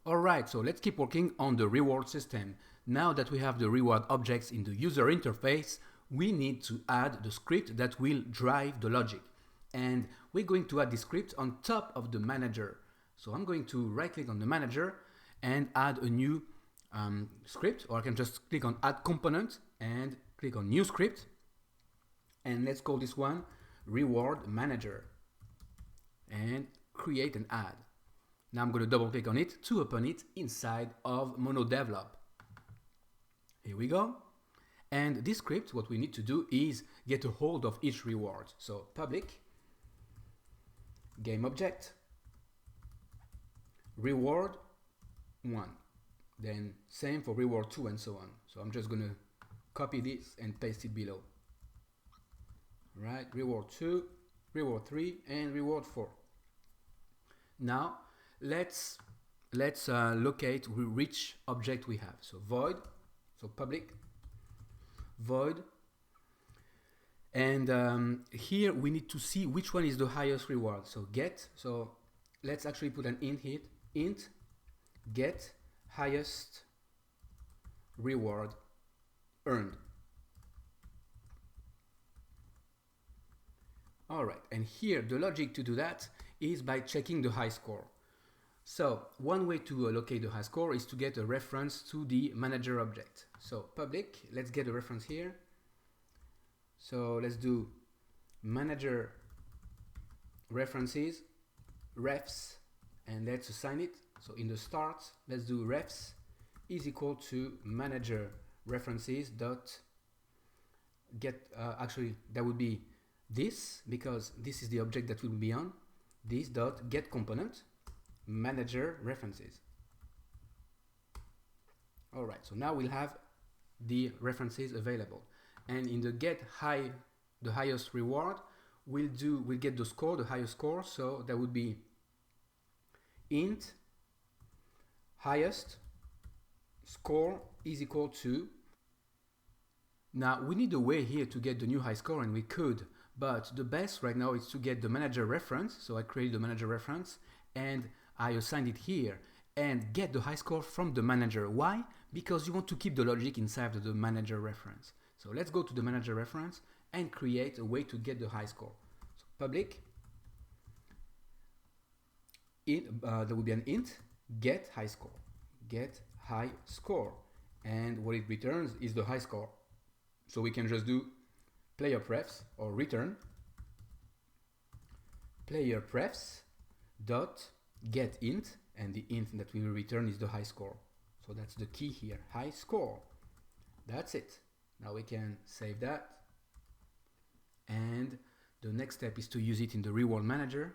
Alright, so let's keep working on the reward system. Now that we have the reward objects in the user interface, we need to add the script that will drive the logic. And we're going to add the script on top of the manager. So I'm going to right click on the manager and add a new script, or I can just click on add component and click on new script. And let's call this one reward manager and create and add. Now I'm going to double click on it to open it inside of MonoDevelop. Here we go. And this script, what we need to do is get a hold of each reward. So public game object reward 1. Then same for reward 2 and so on. So I'm just going to copy this and paste it below. Right, reward 2, reward 3, and reward 4. Now let's locate which object we have. So void, so public void, and here we need to see which one is the highest reward. So get, so let's actually put an int here, int get highest reward earned. Alright, and here the logic to do that is by checking the high score. So one way to locate the high score is to get a reference to the manager object. So public, let's get a reference here. So let's do manager references, refs, and let's assign it. So in the start, let's do refs is equal to manager references dot get, actually that would be this, because this is the object that will be on, this dot get component manager references. Alright, so now we'll have the references available, and in the get the highest reward, we'll get the score, the highest score. So that would be int highest score is equal to, now we need a way here to get the new high score, and we could, but the best right now is to get the manager reference. So I created the manager reference and I assigned it here, and get the high score from the manager. Why? Because you want to keep the logic inside of the manager reference. So let's go to the manager reference and create a way to get the high score. So public, there will be an int get high score, get high score, and what it returns is the high score. So we can just do player prefs or return player prefs dot get int, and the int that we will return is the high score. So that's the key here, high score. That's it. Now we can save that, and the next step is to use it in the reward manager.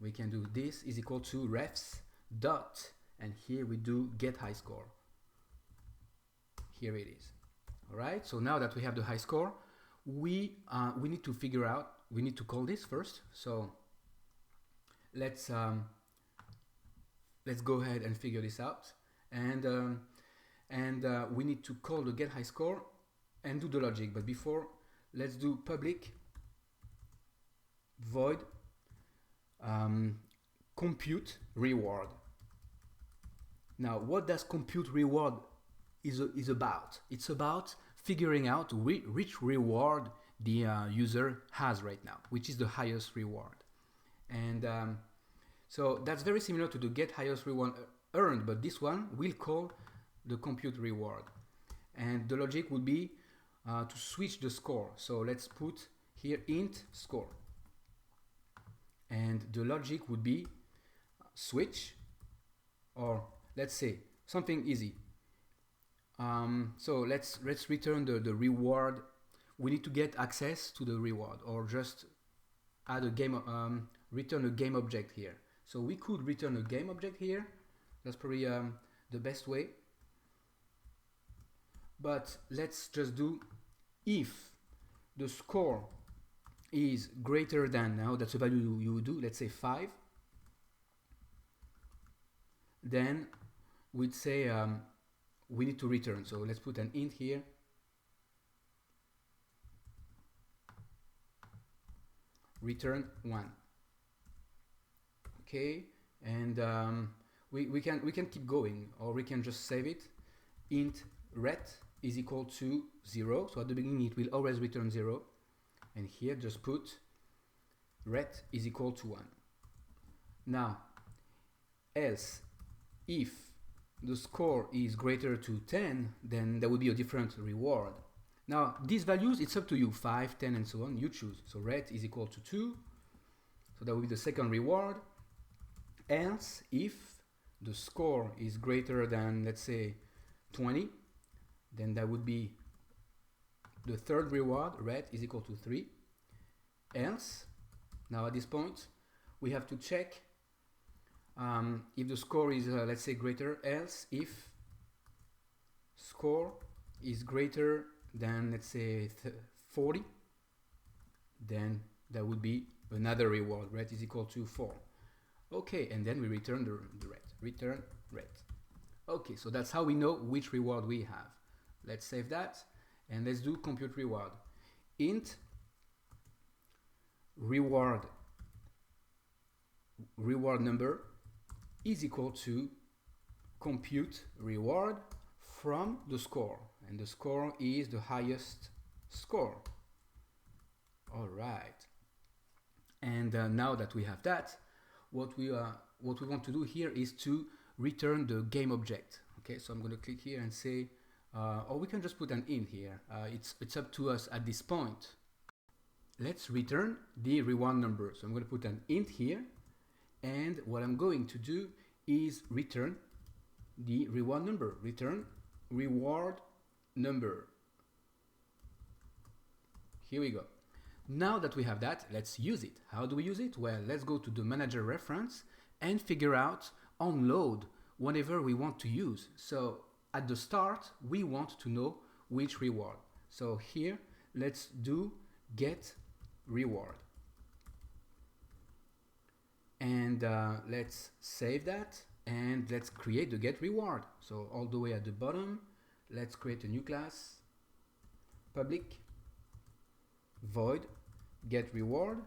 We can do this is equal to refs dot, and here we do get high score. Here it is. All right, so now that we have the high score, we need to figure out, we need to call this first. So let's go ahead and figure this out, and we need to call the get high score and do the logic. But before, let's do public void compute reward. Now what does compute reward is about? It's about figuring out which reward the user has right now, which is the highest reward. And so that's very similar to the get highest reward earned, but this one will call the compute reward, and the logic would be to switch the score. So let's put here int score, and the logic would be switch, or let's say something easy. So let's return the reward. We need to get access to the reward, or just add a game, return a game object here. So we could return a game object here. That's probably the best way. But let's just do if the score is greater than, now that's a value you do, let's say 5, then we'd say we need to return. So let's put an int here, return 1. Okay, and we can keep going, or we can just save it. Int ret is equal to 0. So at the beginning it will always return 0. And here just put ret is equal to 1. Now, else, if the score is greater to 10, then there will be a different reward. Now, these values, it's up to you, 5, 10, and so on, you choose. So ret is equal to 2, so that will be the second reward. Else, if the score is greater than, let's say, 20, then that would be the third reward, ret is equal to 3. Else, now at this point, we have to check if the score is, let's say, greater. Else, if score is greater than, let's say, 40, then that would be another reward, ret is equal to 4. Okay, and then we return the ret, return ret. Okay, so that's how we know which reward we have. Let's save that, and let's do compute reward. Int reward number is equal to compute reward from the score, and the score is the highest score. All right, and now that we have that, what we want to do here is to return the game object. Okay, so I'm going to click here and say, or we can just put an int here. It's up to us at this point. Let's return the reward number. So I'm going to put an int here, and what I'm going to do is return the reward number. Return reward number. Here we go. Now that we have that, let's use it. How do we use it? Well, let's go to the manager reference and figure out onload whenever we want to use. So at the start, we want to know which reward. So here, let's do get reward. And let's save that, and let's create the get reward. So all the way at the bottom, let's create a new class, public void get reward,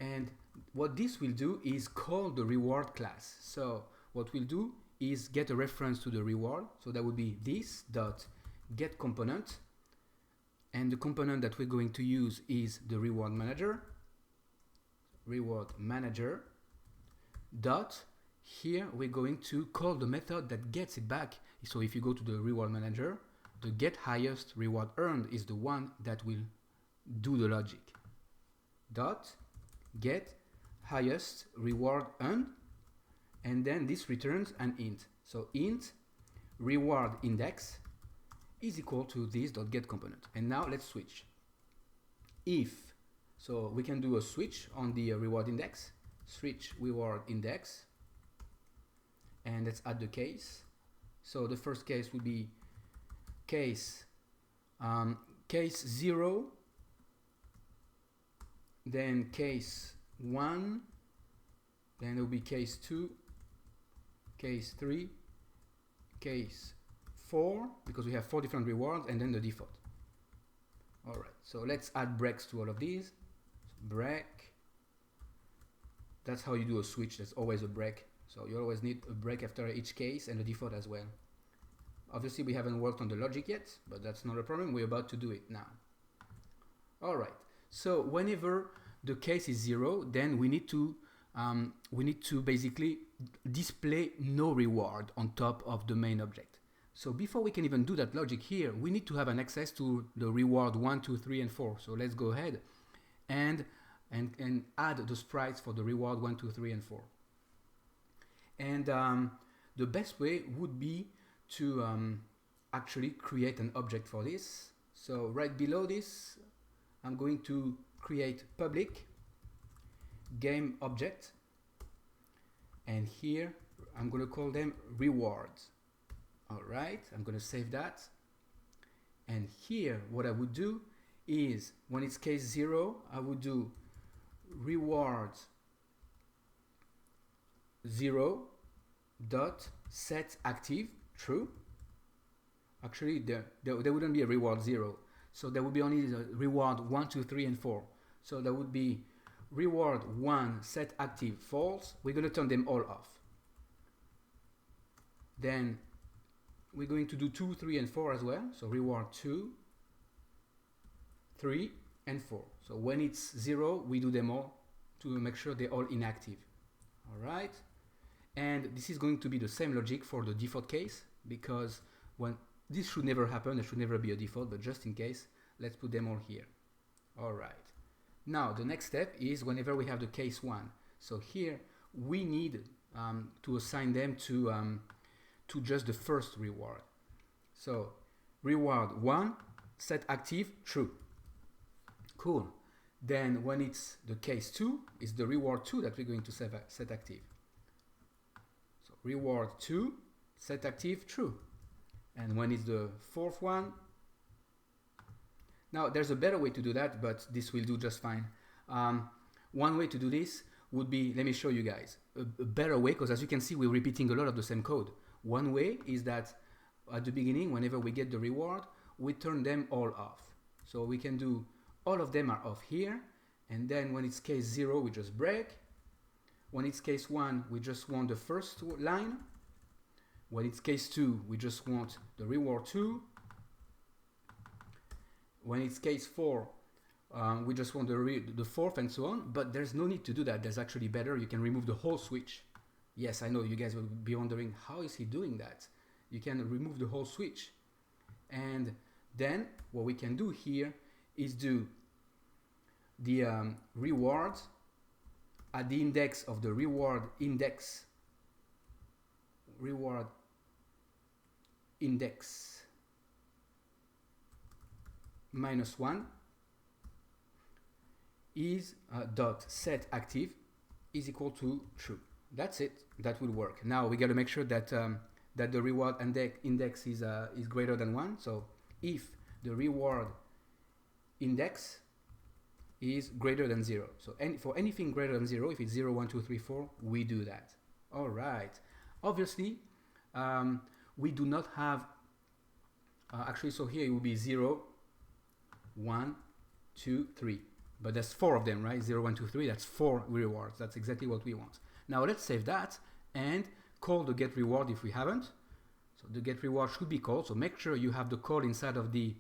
and what this will do is call the reward class. So what we'll do is get a reference to the reward, so that would be this dot get component, and the component that we're going to use is the reward manager dot, here we're going to call the method that gets it back. So if you go to the reward manager, the get highest reward earned is the one that will do the logic. Dot get highest reward earned, and then this returns an int. So int reward index is equal to this dot get component. And now let's switch. If, so we can do a switch on the reward index, switch reward index, and let's add the case. So the first case would be case 0, then case 1, then it will be case 2, case 3, case 4, because we have 4 different rewards, and then the default. All right, so let's add breaks to all of these. Break, that's how you do a switch. There's always a break, so you always need a break after each case, and the default as well. Obviously we haven't worked on the logic yet, but that's not a problem, we're about to do it now. All right, so whenever the case is 0, then we need to basically display no reward on top of the main object. So before we can even do that logic here, we need to have an access to the reward 1, 2, 3, and 4. So let's go ahead and add the sprites for the reward 1, 2, 3, and 4. And the best way would be to actually create an object for this. So right below this, I'm going to create public game object, and here I'm going to call them rewards. All right, I'm going to save that, and here what I would do is, when it's case 0, I would do rewards 0 dot set active true. Actually there wouldn't be a reward 0, so there would be only the reward 1, 2, 3, and 4. So that would be reward 1 set active false. We're going to turn them all off. Then we're going to do 2, 3, and 4 as well. So reward 2, 3, and 4. So when it's 0, we do them all to make sure they're all inactive. All right. And this is going to be the same logic for the default case, because when this should never happen, there should never be a default, but just in case, let's put them all here. All right. Now the next step is whenever we have the case 1. So here we need to assign them to just the first reward. So reward 1, set active, true. Cool. Then when it's the case 2, it's the reward 2 that we're going to set active. So reward 2, set active, true. And when it's the fourth one, now there's a better way to do that, but this will do just fine. One way to do this would be, let me show you guys a better way, because as you can see, we're repeating a lot of the same code. One way is that at the beginning, whenever we get the reward, we turn them all off. So we can do all of them are off here, and then when it's case 0, we just break. When it's case 1, we just want the first line. When it's case 2, we just want the reward 2. When it's case 4, we just want the fourth, and so on. But there's no need to do that. There's actually better. You can remove the whole switch. Yes, I know you guys will be wondering, how is he doing that? You can remove the whole switch. And then what we can do here is do the reward at the index of the reward index -1 is dot set active is equal to true. That's it. That will work. Now we got to make sure that that the reward index is greater than 1. So if the reward index is greater than 0, so for anything greater than 0, if it's 0, 1, 2, 3, 4, we do that. All right. Obviously, we do not have actually. So here it will be 0, 1, 2, 3. But there's 4 of them, right? 0, 1, 2, 3. That's 4 rewards. That's exactly what we want. Now let's save that and call the get reward if we haven't. So the get reward should be called. So make sure you have the call inside of the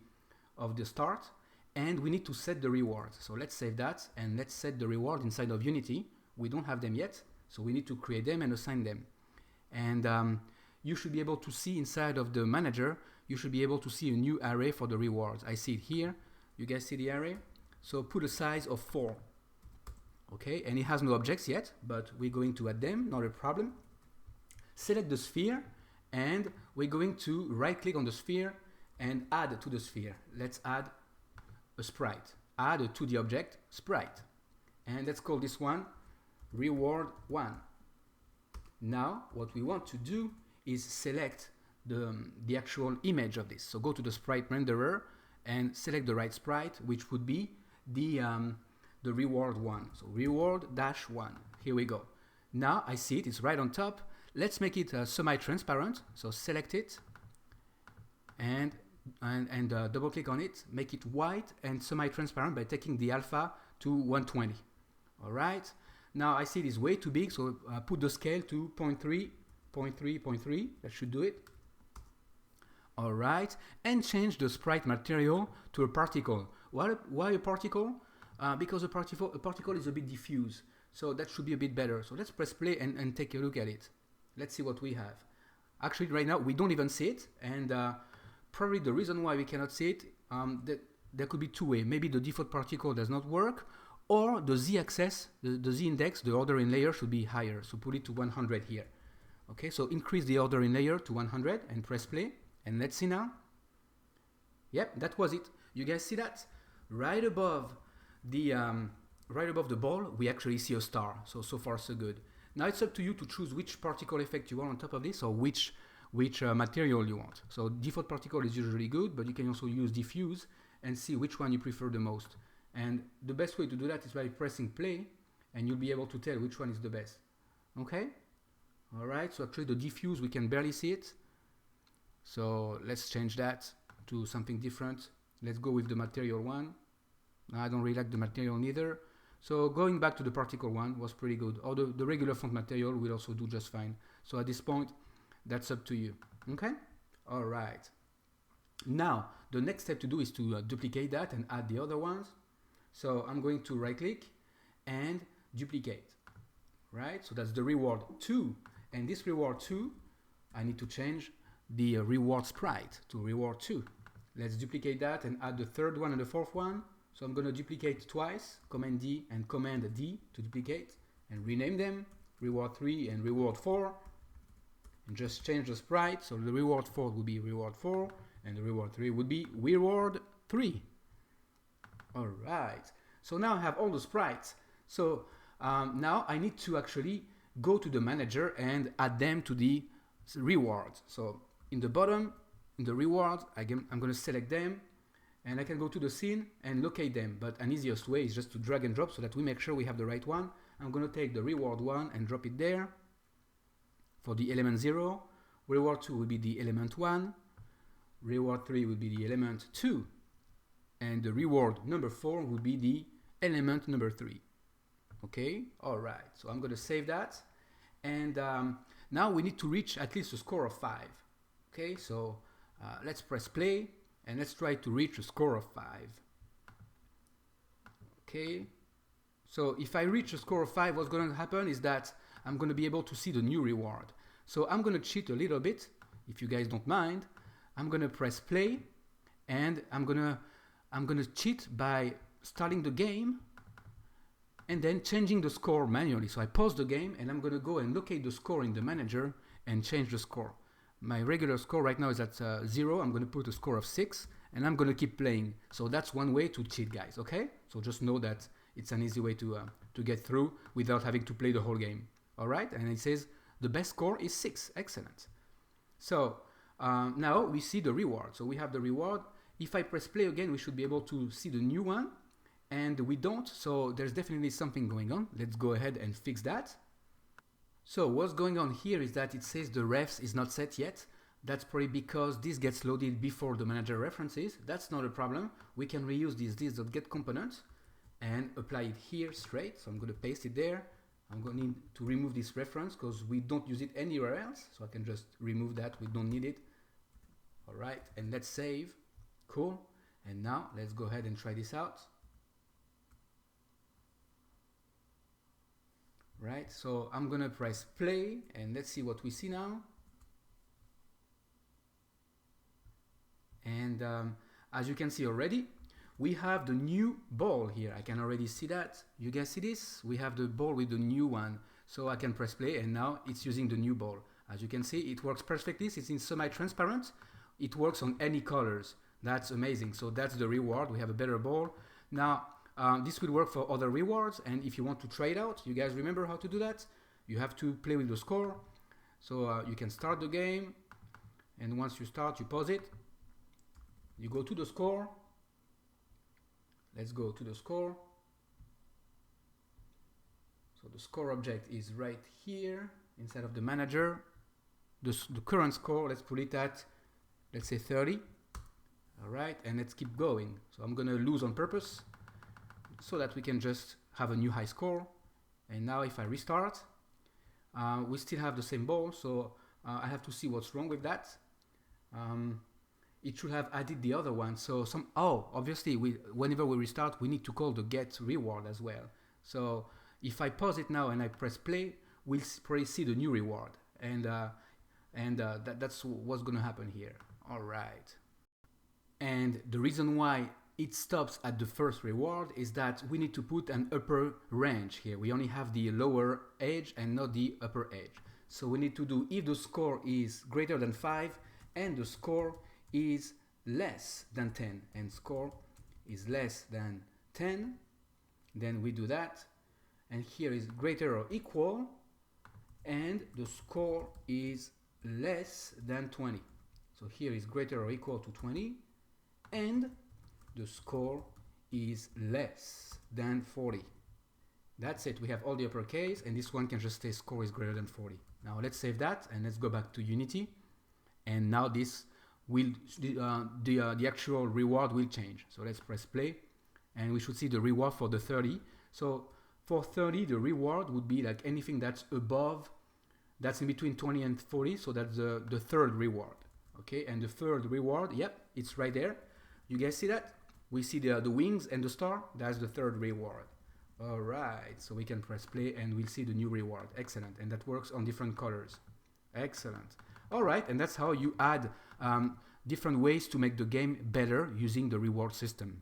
start, and we need to set the reward. So let's save that and let's set the reward inside of Unity. We don't have them yet, so we need to create them and assign them. And you should be able to see inside of the manager, you should be able to see a new array for the rewards. I see it here. You guys see the array? So put a size of 4. Okay, and it has no objects yet, but we're going to add them, not a problem. Select the sphere, and we're going to right-click on the sphere and add to the sphere. Let's add a sprite. Add to the object sprite. And let's call this one reward 1. Now, what we want to do is select the actual image of this. So go to the sprite renderer and select the right sprite, which would be the reward 1. So reward-1. Here we go. Now I see it. It's right on top. Let's make it semi-transparent. So select it and double click on it. Make it white and semi-transparent by taking the alpha to 120. All right. Now I see it is way too big, so put the scale to 0.3, 0.3, 0.3. That should do it. All right, and change the sprite material to a particle. Why a particle? Because a particle is a bit diffuse, so that should be a bit better. So let's press play and take a look at it. Let's see what we have. Actually, right now we don't even see it, and probably the reason why we cannot see it, there could be two ways. Maybe the default particle does not work, or the z-axis, the z-index, the order in layer should be higher. So put it to 100 here. Okay, so increase the order in layer to 100 and press play. And let's see now. Yep, that was it. You guys see that? Right above the ball, we actually see a star. So far so good. Now it's up to you to choose which particle effect you want on top of this, or which material you want. So default particle is usually good, but you can also use diffuse and see which one you prefer the most. And the best way to do that is by pressing play, and you'll be able to tell which one is the best. Okay? All right. So actually the diffuse, we can barely see it. So let's change that to something different. Let's go with the material one. I don't really like the material neither. So going back to the particle one was pretty good. Or the regular font material will also do just fine. So at this point, That's up to you. Okay? All right. Now, the next step to do is to duplicate that and add the other ones. So I'm going to right click and duplicate, right? So that's the reward 2. And this reward 2, I need to change the reward sprite to reward 2. Let's duplicate that and add the third one and the fourth one. So I'm going to duplicate twice, Command D and Command D to duplicate, and rename them, reward 3 and reward 4. And just change the sprite, so the reward 4 will be reward 4, and the reward 3 would be reward 3. Alright, so now I have all the sprites. So now I need to actually go to the manager and add them to the rewards. So in the bottom, in the rewards, I'm going to select them, and I can go to the scene and locate them. But an easiest way is just to drag and drop so that we make sure we have the right one. I'm going to take the reward 1 and drop it there for the element 0. Reward 2 will be the element 1. Reward 3 will be the element 2. And the reward number 4 will be the element number 3. Okay, all right. So I'm going to save that. And now we need to reach at least a score of 5. Okay, so let's press play and let's try to reach a score of 5. Okay, so if I reach a score of 5, what's going to happen is that I'm going to be able to see the new reward. So I'm going to cheat a little bit, if you guys don't mind. I'm going to press play, and I'm going to cheat by starting the game and then changing the score manually. So I pause the game and I'm going to go and locate the score in the manager and change the score. My regular score right now is at 0. I'm going to put a score of 6 and I'm going to keep playing. So that's one way to cheat, guys. Okay? So just know that it's an easy way to get through without having to play the whole game. All right? And it says the best score is 6. Excellent. So now we see the reward. So we have the reward. If I press play again, we should be able to see the new one. And we don't, so there's definitely something going on. Let's go ahead and fix that. So what's going on here is that it says the refs is not set yet. That's probably because this gets loaded before the manager references. That's not a problem. We can reuse this.get component and apply it here straight. So I'm going to paste it there. I'm going to remove this reference because we don't use it anywhere else. So I can just remove that. We don't need it. All right, and let's save. Cool. And now let's go ahead and try this out. Right, so I'm gonna press play and let's see what we see now. And as you can see already, we have the new ball here. I can already see that. You guys see this? We have the ball with the new one. So I can press play and now it's using the new ball. As you can see, it works perfectly. It's in semi-transparent. It works on any colors. That's amazing. So that's the reward. We have a better ball. Now, this will work for other rewards, and if you want to try it out, you guys remember how to do that? You have to play with the score. So you can start the game, and once you start, you pause it. You go to the score. Let's go to the score. So the score object is right here inside of the manager. The current score, let's put it at, let's say 30. All right, and let's keep going. So I'm gonna lose on purpose, so that we can just have a new high score. And now if I restart, we still have the same ball, so I have to see what's wrong with that. It should have added the other one. So obviously whenever we restart, we need to call the get reward as well. So if I pause it now and I press play, we'll probably see the new reward. And that's what's gonna happen here. All right. And the reason why it stops at the first reward is that we need to put an upper range here. We only have the lower edge and not the upper edge. So we need to do if the score is greater than 5 and the score is less than 10 and score is less than 10, then we do that. And here is greater or equal and the score is less than 20. So here is greater or equal to 20 and the score is less than 40. That's it. We have all the uppercase, and this one can just say score is greater than 40. Now let's save that and let's go back to Unity. And now this will the actual reward will change. So let's press play, and we should see the reward for the 30. So for 30, the reward would be like anything that's above That's in between 20 and 40, so that's the third reward. Okay, and the third reward, yep, it's right there. You guys see that? We see the wings and the star. That's the third reward. All right, so we can press play and we'll see the new reward. Excellent, and that works on different colors. Excellent. All right, and that's how you add different ways to make the game better using the reward system.